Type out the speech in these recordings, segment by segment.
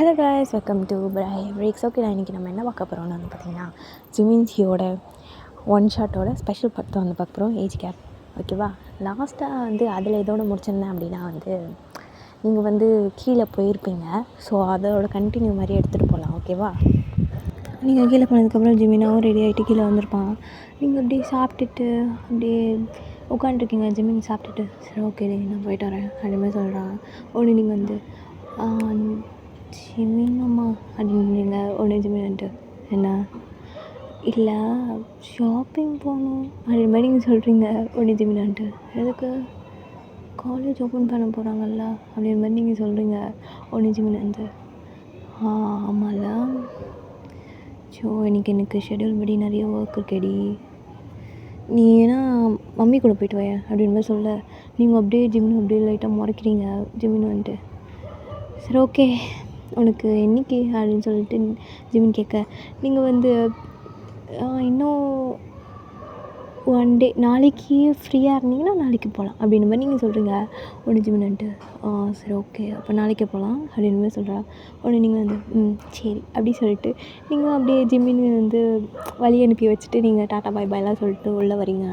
Hello guys, welcome to Fry Breaks. Okay, நான் இன்றைக்கி நம்ம என்ன பார்க்க போகிறோம்னு வந்து பார்த்திங்கன்னா, ஜிமின்ஜியோட ஒன் ஷாட்டோட ஸ்பெஷல் பார்ட் தான் வந்து பார்க்க போகிறோம், ஏஜ் கேப். ஓகேவா? லாஸ்ட்டாக வந்து அதில் இதோட முடிச்சிருந்தேன் அப்படின்னா வந்து நீங்கள் வந்து கீழே போயிருப்பீங்க. ஸோ அதோட கண்டினியூ மாதிரி எடுத்துகிட்டு போகலாம். ஓகேவா? நீங்கள் கீழே போனதுக்கப்புறம் ஜிமினாவும் ரெடி ஆகிட்டு கீழே வந்திருப்பான். நீங்கள் அப்படியே சாப்பிட்டுட்டு அப்படியே உட்காண்ட்ருக்கீங்க. ஜிமின் சாப்பிட்டுட்டு, சரி ஓகே நான் போயிட்டு வரேன் அப்படிமாதிரி சொல்கிறான். ஒன்று நீங்கள் வந்து ஜிமினம்மா அப்படின்றீங்க. உடனே ஜிமின் வந்துட்டு என்ன இல்லை ஷாப்பிங் போகணும் அப்படின்ற மாதிரி நீங்கள் சொல்கிறீங்க. உடனே ஜிமின் வந்துட்டு எதுக்கு காலேஜ் ஓப்பன் பண்ண போகிறாங்கல்ல அப்படின்ற மாதிரி நீங்கள் சொல்கிறீங்க. உடனே ஜிமின் வந்து ஆமாம்ல, ஸோ எனக்கு ஷெடியூல் படி நிறைய ஒர்க் இருக்கேடி, நீ ஏன்னா மம்மி கூட போய்ட்டு வாய அப்படின்ற மாதிரி சொல்ல, நீங்கள் அப்படியே ஜிமின் அப்படியே லைட்டாக முறைக்கிறீங்க. ஜிமின் வந்துட்டு சரி ஓகே உனக்கு என்னைக்கு அப்படின்னு சொல்லிட்டு ஜிமின் கேட்க, நீங்கள் வந்து இன்னும் ஒன் டே நாளைக்கு ஃப்ரீயாக இருந்தீங்கன்னா நாளைக்கு போகலாம் அப்படின்ற மாதிரி நீங்கள் சொல்கிறீங்க. உடனே ஜிமின் வந்துட்டு சரி ஓகே அப்போ நாளைக்கே போகலாம் அப்படின்ற மாதிரி சொல்கிறா. உடனே நீங்கள் வந்து சரி அப்படி சொல்லிட்டு நீங்கள் அப்படியே ஜிமின் வந்து வழி அனுப்பி வச்சுட்டு நீங்கள் டாட்டா பாய் பாய்லாம் சொல்லிட்டு உள்ளே வரீங்க.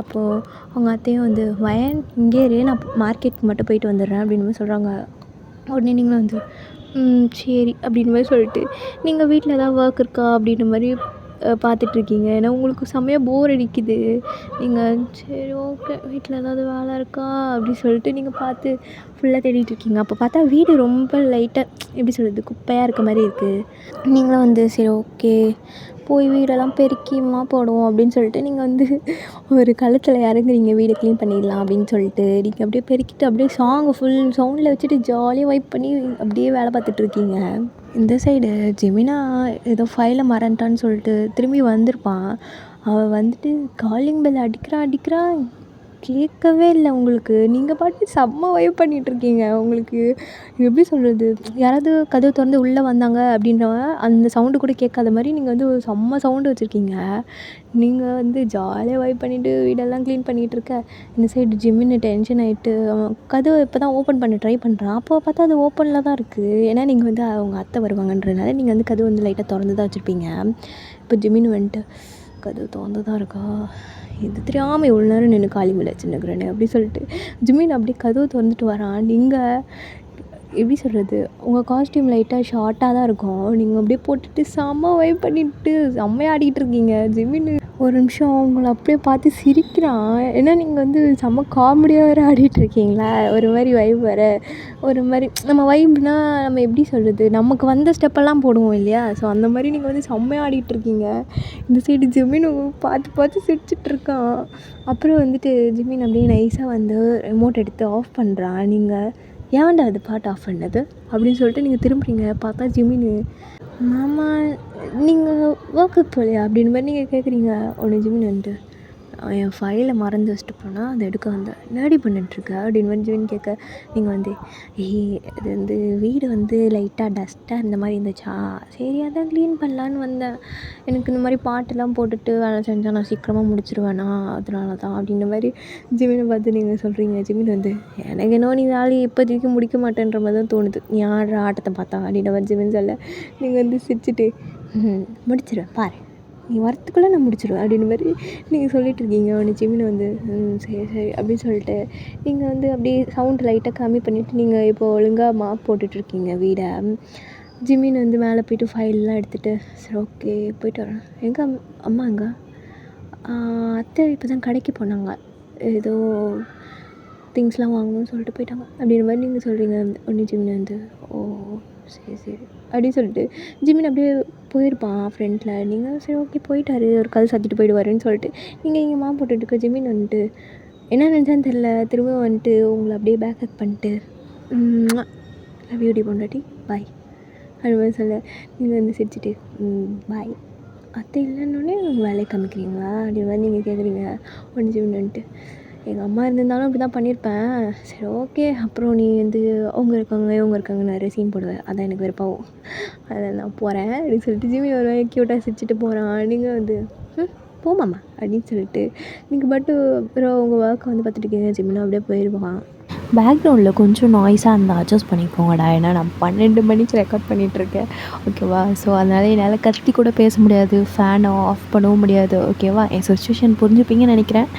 அப்போது அவங்க அத்தையும் வந்து வயன் இங்கே இரு, நான் மார்க்கெட் மட்டும் போயிட்டு வந்துடுறேன் அப்படின்ற மாதிரி சொல்கிறாங்க. உடனே நீங்களும் வந்து சரி அப்படின்ற மாதிரி சொல்லிட்டு நீங்கள் வீட்டில் ஏதாவது ஒர்க் இருக்கா அப்படின்ற மாதிரி பார்த்துட்ருக்கீங்க. ஏன்னா உங்களுக்கு செம்மையாக போர் அடிக்குது. நீங்கள் சரி ஓகே வீட்டில் ஏதாவது வேலை இருக்கா அப்படி சொல்லிட்டு நீங்கள் பார்த்து ஃபுல்லாக தேடிட்டுருக்கீங்க. அப்போ பார்த்தா வீடு ரொம்ப லைட்டாக எப்படி சொல்கிறது குப்பையாக இருக்க மாதிரி இருக்குது. நீங்களும் வந்து சரி ஓகே போய் வீடெல்லாம் பெருக்கிமா போடுவோம் அப்படின்னு சொல்லிட்டு நீங்கள் வந்து ஒரு கழுத்தில் இறங்குறீங்க. வீடை க்ளீன் பண்ணிடலாம் அப்படின்னு சொல்லிட்டு நீங்கள் அப்படியே பெருக்கிட்டு அப்படியே சாங்கை ஃபுல் சவுண்டில் வச்சுட்டு ஜாலியாக வைப் பண்ணி அப்படியே வேலை பார்த்துட்ருக்கீங்க. இந்த சைடு ஜெமினா ஏதோ ஃபைலை மறந்துட்டான்னு சொல்லிட்டு திரும்பி வந்திருப்பான். அவள் வந்துட்டு காலிங் பெல் அடிக்கிறான் கேட்கவே இல்லை உங்களுக்கு. நீங்கள் பாட்டு செம்ம வைப் பண்ணிகிட்ருக்கீங்க. உங்களுக்கு எப்படி சொல்கிறது, யாராவது கதவு திறந்து உள்ளே வந்தாங்க அப்படின்ற அந்த சவுண்டு கூட கேட்காத மாதிரி நீங்கள் வந்து ஒரு செம்ம சவுண்டு வச்சுருக்கீங்க. நீங்கள் வந்து ஜாலியாக வைப் பண்ணிவிட்டு வீடெல்லாம் க்ளீன் பண்ணிகிட்ருக்க. இந்த சைடு ஜிம்மின்னு டென்ஷன் ஆகிட்டு அவன் கதவை இப்போ தான் ஓப்பன் பண்ண ட்ரை பண்ணுறான். அப்போ பார்த்தா அது ஓப்பனில் தான் இருக்குது. ஏன்னா நீங்கள் வந்து அவங்க அத்தை வருவாங்கன்றதுனால நீங்கள் வந்து கதவு வந்து லைட்டாக திறந்து தான் வச்சுருப்பீங்க. இப்போ ஜிம்மின்னு வந்துட்டு கதவு திறந்து தான் இருக்கா, இது தெரியாமல் இவ்வளோ நேரம் நின்று காலிமேல வச்சுருக்கிறேன்னு அப்படி சொல்லிட்டு ஜிமின் அப்படி கதவு திறந்துட்டு வரான். நீங்கள் எப்படி சொல்கிறது, உங்கள் காஸ்ட்யூம் லைட்டாக ஷார்ட்டாக தான் இருக்கும். நீங்கள் அப்படியே போட்டுட்டு செம்ம வைப் பண்ணிவிட்டு செம்மையாக ஆடிக்கிட்டு இருக்கீங்க. ஜிமின் ஒரு நிமிஷம் உங்களை அப்படியே பார்த்து சிரிக்கிறான். ஏன்னா நீங்கள் வந்து செம்ம காமெடியாக வேறு ஆடிட்டுருக்கீங்களா. ஒரு மாதிரி வைப் வர ஒரு மாதிரி நம்ம வைப்னா நம்ம எப்படி சொல்கிறது, நமக்கு வந்த ஸ்டெப்பெல்லாம் போடுவோம் இல்லையா. ஸோ அந்த மாதிரி நீங்கள் வந்து செம்மையாக ஆடிட்டுருக்கீங்க. இந்த சைடு ஜிமின் பார்த்து சிரிச்சிட்ருக்கான். அப்புறம் வந்துட்டு ஜிமின் அப்படியே நைஸாக வந்து ரிமோட் எடுத்து ஆஃப் பண்ணுறான். நீங்கள் ஏன்டா அது பாட்டு ஆஃப் பண்ணது அப்படின்னு சொல்லிட்டு நீங்கள் திரும்புறீங்க. பார்த்தா ஜிமின் மாமா நீங்கள் ஒர்க்குக்கு போகலையா அப்படின்ற மாதிரி நீங்கள் கேட்குறீங்க. உடனே ஜிமின் வந்துட்டு என் ஃபைலை மறந்து வச்சுட்டு போனால் அதை எடுக்க வந்தேன், நேடி பண்ணிட்டுருக்க அப்படின்னு வந்து ஜிமின் கேட்க, நீங்கள் வந்து இது வந்து வீடு வந்து லைட்டாக டஸ்ட்டாக இருந்த மாதிரி இருந்துச்சா, சரி அதான் க்ளீன் பண்ணலான்னு வந்தேன். எனக்கு இந்த மாதிரி பாட்டெல்லாம் போட்டுட்டு வேலை செஞ்சால் நான் சீக்கிரமாக முடிச்சிருவேனா, அதனால தான் அப்படின்ற மாதிரி ஜிமினை பார்த்து நீங்கள் சொல்கிறீங்க. ஜிமின் வந்து எனக்கு என்ன நீ வேலையை இப்போதைக்கு முடிக்க மாட்டேன்ற மாதிரி தான் தோணுது, நீ ஆடுற ஆட்டத்தை பார்த்தா அப்படின்ற மாதிரி ஜிமின் சொல்ல, நீங்கள் வந்து சிரிச்சிட்டு முடிச்சிருவேன் பாரு, நீ வரத்துக்குள்ளே நான் முடிச்சிடுவேன் அப்படின்ற மாதிரி நீங்கள் சொல்லிகிட்டு இருக்கீங்க. உடனே ஜிமின் வந்து சரி அப்படின்னு சொல்லிட்டு நீங்கள் வந்து அப்படியே சவுண்ட் லைட்டாக கம்மி பண்ணிவிட்டு நீங்கள் இப்போ ஒழுங்காக மாப் போட்டுட்ருக்கீங்க வீடை. ஜிமின் வந்து மேலே போய்ட்டு ஃபைல்லாம் எடுத்துகிட்டு சரி ஓகே போய்ட்டு வரேன். எங்கே அம்மா எங்கே, அத்தை இப்போ தான் கடைக்கு போனாங்க, ஏதோ திங்ஸ்லாம் வாங்கணும்னு சொல்லிட்டு போயிட்டாங்க அப்படின்ற மாதிரி நீங்கள் சொல்கிறீங்க. உடனே ஜிமின் வந்து ஓ சரி அப்படின்னு சொல்லிட்டு ஜிமின் அப்படியே போயிருப்பான் ஃப்ரெண்டில். நீங்கள் சரி ஓகே போயிட்டாரு, ஒரு கல் சாத்திட்டு போயிடுவாருன்னு சொல்லிட்டு நீங்கள் இங்கே மாப் போட்டுட்டுருக்க. ஜிமின் வந்துட்டு என்ன நினச்சான்னு தெரில, திரும்ப வந்துட்டு உங்களை அப்படியே பேக்கப் பண்ணிட்டு லவ் யூ டி பொண்டாட்டி பாய் அது மாதிரி சொல்ல, நீங்கள் வந்து சிரிச்சிட்டு பாய் அத்தை இல்லைன்னொடனே வேலையை காமிக்கிறீங்களா அப்படி மாதிரி நீங்கள் கேட்குறீங்க. ஒன்று ஜிமின் வந்துட்டு எங்கள் அம்மா இருந்திருந்தாலும் அப்படி தான் பண்ணியிருப்பேன், சரி ஓகே அப்புறம் நீ வந்து அவங்க இருக்காங்க நிறைய சீன் போடுவேன், அதான் எனக்கு வெறுப்பாகும், அதை நான் போகிறேன் அப்படின்னு சொல்லிட்டு ஜிமின் ஒரு க்யூட்டாக சிரிச்சிட்டு போகிறான். நீங்கள் வந்து போமாம்மா அப்படின்னு சொல்லிட்டு நீங்கள் பட்டு அப்புறம் உங்கள் ஒர்க்கை வந்து பார்த்துட்டு இருக்கீங்க. ஜிமின் அப்படியே போயிடுவான். பேக்ரவுண்டில் கொஞ்சம் நாய்ஸாக இருந்தால் அட்ஜஸ்ட் பண்ணிக்கோங்கடா. ஏன்னா நான் 12 மணிக்கு ரெக்கார்ட் பண்ணிகிட்ருக்கேன், ஓகேவா? ஸோ அதனால் என்னால் கத்தி கூட பேச முடியாது, ஃபேனை ஆஃப் பண்ணவும் முடியாது, ஓகேவா? என் சுச்சுவேஷன் புரிஞ்சுப்பீங்கன்னு நினைக்கிறேன்.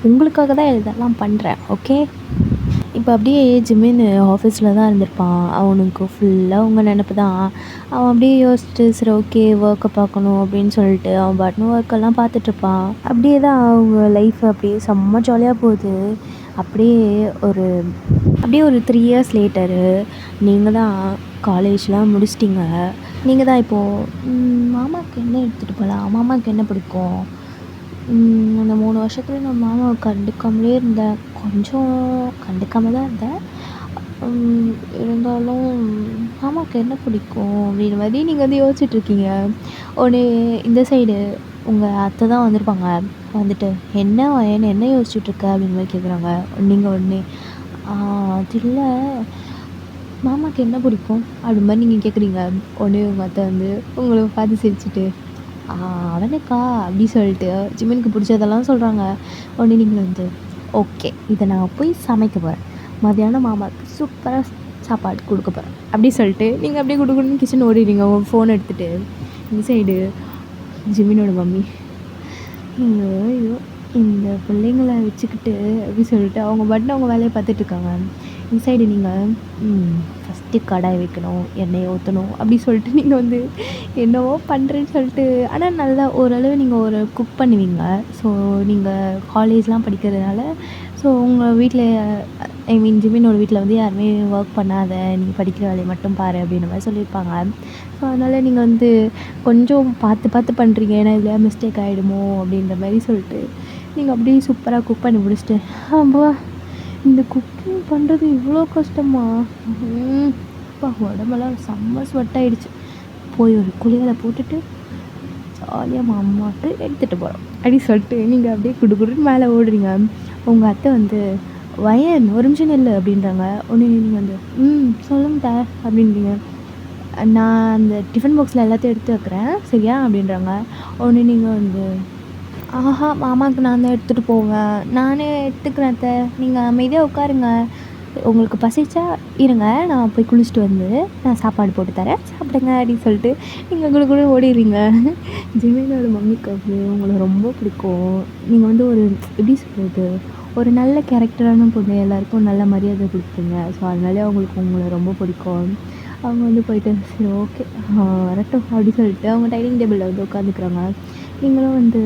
உங்களுக்காக தான் இதெல்லாம் பண்ணுறேன், ஓகே? இப்போ அப்படியே ஜிமின்னு ஆஃபீஸில் தான் இருந்திருப்பான். அவனுக்கு ஃபுல்லாக உங்கள் நினப்பு தான். அவன் அப்படியே யோசிச்சுட்டு சரி ஓகே ஒர்க்கை பார்க்கணும் அப்படின்னு சொல்லிட்டு அவன் பாட்டுன்னு ஒர்க்கெல்லாம் பார்த்துட்ருப்பான். அப்படியே தான் அவங்க லைஃப் அப்படியே செம்ம ஜாலியாக போகுது. அப்படியே ஒரு 3 இயர்ஸ் லேட்டரு நீங்கள் தான் காலேஜ்லாம் முடிச்சிட்டிங்க. நீங்கள் தான் இப்போது மாமாவுக்கு என்ன எடுத்துகிட்டு போகலாம், மாமாவுக்கு என்ன பிடிக்கும்? அந்த 3 வருஷத்துல நான் மாமாவை கண்டுக்காமலே இருந்தேன். கொஞ்சம் கண்டுக்காமல் தான் இருந்தேன். இருந்தாலும் மாமாவுக்கு என்ன பிடிக்கும் அப்படின்ற மாதிரி நீங்கள் வந்து யோசிச்சுட்ருக்கீங்க. உடனே இந்த சைடு உங்கள் அத்தை தான் வந்திருப்பாங்க. வந்துட்டு என்ன யோசிச்சுட்ருக்க அப்படின்ற மாதிரி கேட்குறாங்க. நீங்கள் உடனே அது இல்லை, மாமாவுக்கு என்ன பிடிக்கும் அப்படி மாதிரி நீங்கள் கேட்குறீங்க. உடனே உங்கள் அத்தை வந்து உங்களை பார்த்து சிரிச்சுட்டு அவனுக்கா அப்படி சொல்லிட்டு ஜிமினுக்கு பிடிச்சதெல்லாம் சொல்கிறாங்க. உடனே நீங்கள் வந்து ஓகே இதை நான் போய் சமைக்க போகிறேன், மதியானம் மாமாவுக்கு சூப்பராக சாப்பாடு கொடுக்க போகிறேன் அப்படி சொல்லிட்டு நீங்கள் அப்படியே கொடுக்கணுன்னு கிச்சன் ஓடிடுறீங்க உங்கள் ஃபோன் எடுத்துகிட்டு. இந்த சைடு ஜிமினோட மம்மி ஐயோ இந்த பிள்ளைங்களை வச்சுக்கிட்டு அப்படி சொல்லிட்டு அவங்க பாட்டு அவங்க வேலையை பார்த்துட்ருக்காங்க. இந்த சைடு நீங்கள் ஃபஸ்ட்டு கடாய் வைக்கணும், எண்ணெயை ஊற்றணும் அப்படி சொல்லிட்டு நீங்கள் வந்து என்னவோ பண்ணுறேன்னு சொல்லிட்டு. ஆனால் நல்லா ஓரளவு நீங்கள் ஒரு குக் பண்ணுவீங்க. ஸோ நீங்கள் காலேஜ்லாம் படிக்கிறதுனால ஸோ உங்கள் வீட்டில் ஐ மீன் ஜிமினோட வீட்டில் வந்து யாருமே ஒர்க் பண்ணாத, நீங்கள் படிக்கிற வேலையை மட்டும் பாரு அப்படின்ற மாதிரி சொல்லியிருப்பாங்க. ஸோ அதனால் நீங்கள் வந்து கொஞ்சம் பார்த்து பண்ணுறீங்க, ஏன்னா இதில் மிஸ்டேக் ஆகிடுமோ அப்படின்ற மாதிரி சொல்லிட்டு நீங்கள் அப்படியே சூப்பராக குக் பண்ணி முடிச்சுட்டு அப்பா இந்த குக்கிங் பண்ணுறது இவ்வளோ கஷ்டமா, அப்பா உடம்பெல்லாம் செம்ம ஸ்வெட் ஆகிடுச்சு. போய் ஒரு குளியலை போட்டுட்டு ஜாலியாக மாமாட்டு எடுத்துகிட்டு போகிறோம் அப்படி சொல்லிட்டு நீங்கள் அப்படியே குடுக்குடுன்னு மேலே ஓடுறீங்க. உங்கள் அத்தை வந்து வயன் ஒரு நிமிஷம் இல்லை அப்படின்றாங்க. உடனே நீங்கள் வந்து சொல்லுங்க அப்படின்றீங்க. நான் அந்த டிஃபன் பாக்ஸில் எல்லாத்தையும் எடுத்து வைக்கிறேன் சரியா அப்படின்றாங்க. உடனே நீங்கள் வந்து ஆஹா மாமாவுக்கு நான் தான் எடுத்துகிட்டு போவேன், நானே எடுத்துக்கிறேன் அத்தை, நீங்கள் அமைதியாக உட்காருங்க, உங்களுக்கு பசிச்சா இருங்க நான் போய் குளிச்சுட்டு வந்து நான் சாப்பாடு போட்டு தரேன் சாப்பிடுங்க அப்படின்னு சொல்லிட்டு நீங்கள் கூட ஓடிடுறீங்க. ஜிமினோட மம்மிக்கு வந்து உங்களை ரொம்ப பிடிக்கும். நீங்கள் வந்து ஒரு எப்படி சொல்கிறது, ஒரு நல்ல கேரக்டரான பொண்ணு, எல்லாேருக்கும் நல்ல மரியாதை கொடுப்பீங்க. ஸோ அதனாலே அவங்களுக்கு உங்களை ரொம்ப பிடிக்கும். அவங்க வந்து போயிட்டு சரி ஓகே வரட்டும் அப்படி சொல்லிட்டு அவங்க டைனிங் டேபிளில் வந்து உட்காந்துக்கிறாங்க. நீங்களும் வந்து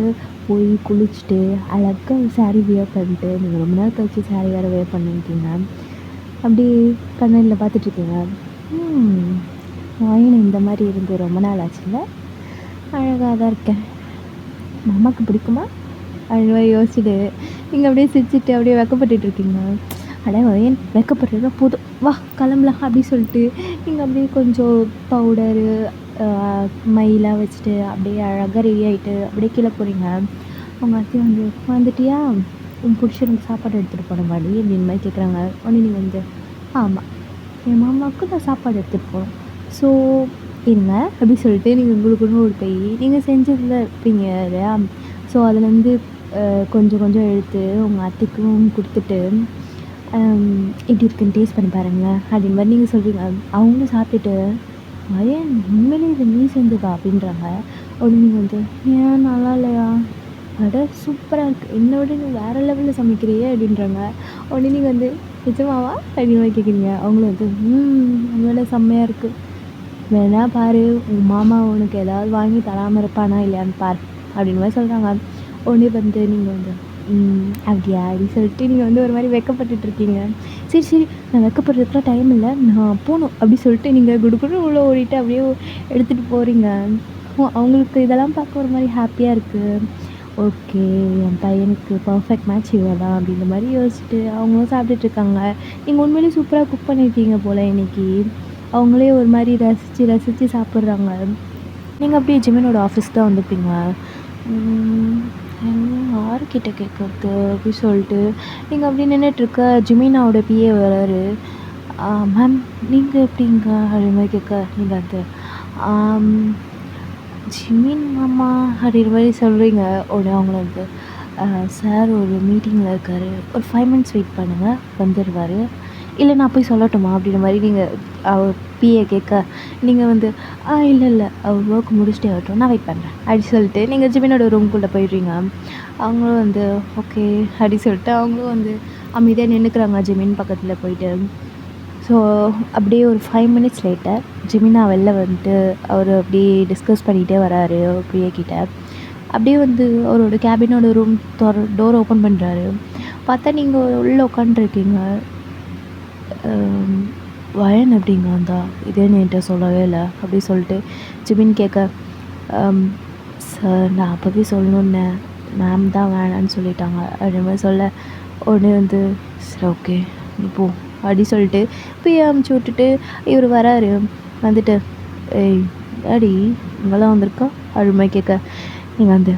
போய் குளிச்சுட்டு அழகாக சாரீ வியர் பண்ணிட்டு நீங்கள் ரொம்ப நாள் கழிச்சு சாரீ வேறு வியர் பண்ணியிருக்கீங்க. அப்படி கண்ணாடியில் பார்த்துட்ருக்கீங்க. வாயின் இந்த மாதிரி இருந்து ரொம்ப நாள் ஆச்சுல்ல, அழகாக தான் இருக்கேன், மாமாவுக்கு பிடிக்குமா அப்படின்னு மாதிரி யோசிச்சுட்டு நீங்கள் அப்படியே சிரிச்சுட்டு அப்படியே வெக்கப்பட்டுருக்கீங்க. ஏன் வெக்கப்படுறதா போதும் வா கிளம்பலாம் அப்படி சொல்லிட்டு நீங்கள் அப்படியே கொஞ்சம் பவுடரு மைலாம் வச்சுட்டு அப்படியே அழகாக ரெடி ஆகிட்டு அப்படியே கீழே போகிறீங்க. உங்கள் அத்தை வந்து வந்துட்டியா, உன் புருஷனுக்கு சாப்பாடு எடுத்துகிட்டு போன மாதிரி அப்படின்னு மாதிரி கேட்குறாங்க. உடனே நீங்கள் வந்து ஆமாம் என் மாமாவுக்கு நான் சாப்பாடு எடுத்துகிட்டு போகணும், ஸோ இருங்க அப்படி சொல்லிட்டு நீங்கள் உங்களுக்குன்னு ஒரு பை நீங்கள் செஞ்சதில் இருப்பீங்க இல்லையா, ஸோ அதில் வந்து கொஞ்சம் எடுத்து உங்கள் அத்தைக்கும் கொடுத்துட்டு எப்படி இருக்குன்னு டேஸ்ட் பண்ணி பாருங்களேன் அப்படின்னு மாதிரி நீங்கள் சொல்கிறீங்க. அவங்களும் சாப்பிட்டுட்டு ஏன் உண்மையிலே இது நீ செஞ்சதா அப்படின்றாங்க. உடனே நீங்கள் வந்து ஏன் நல்லா இல்லையா, அட சூப்பராக இருக்குது, என்னை விட நீ வேறு லெவலில் சமைக்கிறியே அப்படின்றாங்க. உடனே நீங்கள் வந்து நிஜமாவா அப்படின்னு மாதிரி கேட்குறீங்க. அவங்களும் வந்து உங்களோட செம்மையாக இருக்குது, வேணா பாரு உங்கள் மாமா உனக்கு ஏதாவது வாங்கி தராமல் இருப்பானா இல்லையான்னு பார் அப்படின்னு மாதிரி சொல்கிறாங்க. உடனே வந்து நீங்கள் வந்து அப்படியா அப்படி சொல்லிட்டு நீங்கள் வந்து ஒரு மாதிரி வெக்கப்பட்டுருக்கீங்க. சரி நான் வெக்கப்படுறதுக்குலாம் டைம் இல்லை, நான் போகணும் அப்படி சொல்லிட்டு நீங்கள் குடுக்குன்னு உள்ளே ஓடிட்டு அப்படியே எடுத்துகிட்டு போகிறீங்க. அவங்களுக்கு இதெல்லாம் பார்க்க ஒரு மாதிரி ஹாப்பியாக இருக்குது. ஓகே என் பையனுக்கு பர்ஃபெக்ட் மேட்ச் இவ்வளோ தான் அப்படின்ற மாதிரி யோசிச்சுட்டு அவங்களும் சாப்பிட்டுட்ருக்காங்க. நீங்கள் உண்மையிலேயே சூப்பராக குக் பண்ணியிருக்கீங்க போல் இன்றைக்கி. அவங்களே ஒரு மாதிரி ரசித்து சாப்பிட்றாங்க. நீங்கள் அப்படியே ஜிமினோட ஆஃபீஸ் தான் வந்துருப்பீங்க. யார்கிட்ட கேட்குறது அப்படி சொல்லிட்டு நீங்கள் அப்படி நின்றுட்டுருக்க ஜிமினாவோட பிஏ வராரு. மேம் நீங்கள் எப்படிங்க அப்படி மாதிரி கேட்க நீங்கள் அது ஜிமின் மாமா அப்படின்ற மாதிரி சொல்கிறீங்க. உடனே அவங்கள வந்து சார் ஒரு மீட்டிங்கில் இருக்கார், ஒரு 5 மினிட்ஸ் வெயிட் பண்ணுங்கள் வந்துடுவார், இல்லை நான் போய் சொல்லட்டுமா அப்படின்ற மாதிரி நீங்கள் அவர் பிஏ கேட்க நீங்கள் வந்து இல்லை இல்லை அவர் ஒர்க் முடிச்சுட்டே ஆகட்டும், நான் வெயிட் பண்ணுறேன் அப்படி சொல்லிட்டு நீங்கள் ஜிமினோட ரூம்குள்ளே போயிடுறீங்க. அவங்களும் வந்து ஓகே அப்படி சொல்லிட்டு அவங்களும் வந்து அமைதியாக நின்றுக்குறாங்க ஜிமின் பக்கத்தில் போயிட்டு. ஸோ அப்படியே ஒரு 5 மினிட்ஸ் லேட்டர் ஜிமினா வெளில வந்துட்டு அவர் அப்படியே டிஸ்கஸ் பண்ணிகிட்டே வராரு பிரியா கிட்ட. அப்படியே வந்து அவரோட கேபினோட ரூம் டோர் ஓப்பன் பண்ணுறாரு. பார்த்தா நீங்கள் உள்ளே உட்காந்துருக்கீங்க. வயன் அப்படிங்க வந்தா இதேன்னு என்கிட்ட சொல்லவே இல்லை அப்படி சொல்லிட்டு ஜிமின் கேட்க, சார் நான் அப்போவே சொல்லணுன்னே, மேம் தான் வேணான்னு சொல்லிட்டாங்க அப்படின்ற மாதிரி சொல்ல உடனே வந்து சரி ஓகே இப்போ அப்படி சொல்லிட்டு போய் அமுச்சு விட்டுட்டு இவர் வராரு. வந்துட்டு ஏய் டாடி இங்கெல்லாம் வந்திருக்கா அப்படி மாதிரி கேட்க, நீங்கள் வந்து